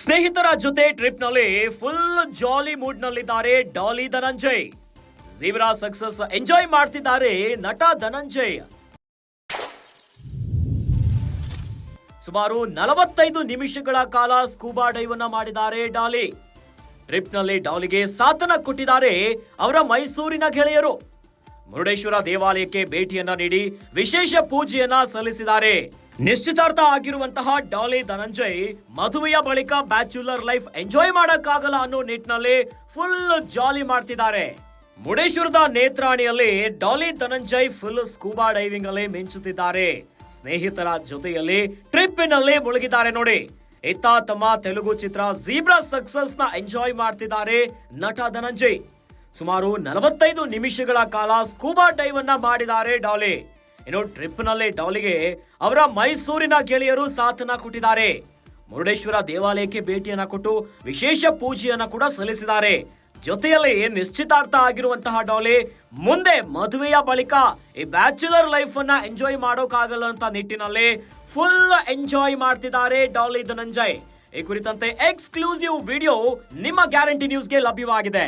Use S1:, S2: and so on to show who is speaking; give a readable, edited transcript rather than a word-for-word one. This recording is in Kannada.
S1: ಸ್ನೇಹಿತರ ಜೊತೆ ಟ್ರಿಪ್ ನಲ್ಲಿ ಫುಲ್ ಜಾಲಿ ಮೂಡ್ ನಲ್ಲಿದ್ದಾರೆ Dali Dhananjay. Zebra success enjoy ಮಾಡ್ತಿದ್ದಾರೆ ನಟ ಧನಂಜಯ್. ಸುಮಾರು 45 ನಿಮಿಷಗಳ ಕಾಲ ಸ್ಕೂಬಾ ಡೈವ್ ಅನ್ನ ಮಾಡಿದ್ದಾರೆ ಡಾಲಿ. ಟ್ರಿಪ್ ನಲ್ಲಿ ಡಾಲಿಗೆ ಸಾಥನ ಕೊಟ್ಟಿದ್ದಾರೆ ಅವರ ಮೈಸೂರಿನ ಗೆಳೆಯರು. ಮುರುಡೇಶ್ವರ ದೇವಾಲಯಕ್ಕೆ ಭೇಟಿಯನ್ನ ನೀಡಿ ವಿಶೇಷ ಪೂಜೆಯನ್ನ ಸಲ್ಲಿಸಿದ್ದಾರೆ. ನಿಶ್ಚಿತಾರ್ಥ ಆಗಿರುವಂತಹ ಡಾಲಿ ಧನಂಜಯ್ ಮದುವೆಯ ಬಳಿಕ ಬ್ಯಾಚುಲರ್ ಲೈಫ್ ಎಂಜಾಯ್ ಮಾಡಕ್ಕಾಗಲ್ಲ ಅನ್ನೋ ನಿಟ್ಟಿನಲ್ಲಿ ಫುಲ್ ಜಾಲಿ ಮಾಡ್ತಿದ್ದಾರೆ. ಮುರುಡೇಶ್ವರದ ನೇತ್ರಾಣಿಯಲ್ಲಿ Dali Dhananjay full scuba diving ಅಲ್ಲಿ ಮಿಂಚುತ್ತಿದ್ದಾರೆ. ಸ್ನೇಹಿತರ ಜೊತೆಯಲ್ಲಿ ಟ್ರಿಪ್ಪಿನಲ್ಲಿ ಮುಳುಗಿದ್ದಾರೆ ನೋಡಿ. ಇತ್ತ ತಮ್ಮ ತೆಲುಗು ಚಿತ್ರ ಝೀಬ್ರಾ ಸಕ್ಸಸ್ ನ ಎಂಜಾಯ್ ಮಾಡ್ತಿದ್ದಾರೆ ನಟ ಧನಂಜಯ್. ಸುಮಾರು 45 ನಿಮಿಷಗಳ ಕಾಲ ಸ್ಕೂಬಾ ಡೈವ್ ಅನ್ನ ಮಾಡಿದ್ದಾರೆ ಡಾಲಿ. ಇನ್ನು ಟ್ರಿಪ್ ನಲ್ಲಿ ಡಾಲಿಗೆ ಅವರ ಮೈಸೂರಿನ ಗೆಳೆಯರು ಸಾಥನ ಕೊಟ್ಟಿದ್ದಾರೆ. ಮುರುಡೇಶ್ವರ ದೇವಾಲಯಕ್ಕೆ ಭೇಟಿಯನ್ನ ಕೊಟ್ಟು ವಿಶೇಷ ಪೂಜೆಯನ್ನ ಕೂಡ ಸಲ್ಲಿಸಿದ್ದಾರೆ. ಜೊತೆಯಲ್ಲಿ ನಿಶ್ಚಿತಾರ್ಥ ಆಗಿರುವಂತಹ ಡಾಲಿ ಮುಂದೆ ಮದುವೆಯ ಬಳಿಕ ಈ ಬ್ಯಾಚುಲರ್ ಲೈಫ್ ಅನ್ನ ಎಂಜಾಯ್ ಮಾಡೋಕ್ಕಾಗಲ್ಲ ಅಂತ ನಿಟ್ಟಿನಲ್ಲಿ ಫುಲ್ ಎಂಜಾಯ್ ಮಾಡ್ತಿದ್ದಾರೆ ಡಾಲಿ ಧನಂಜಯ್. ಈ ಕುರಿತಂತೆ ಎಕ್ಸ್ಕ್ಲೂಸಿವ್ ವಿಡಿಯೋ ನಿಮ್ಮ ಗ್ಯಾರಂಟಿ ನ್ಯೂಸ್ಗೆ ಲಭ್ಯವಾಗಿದೆ.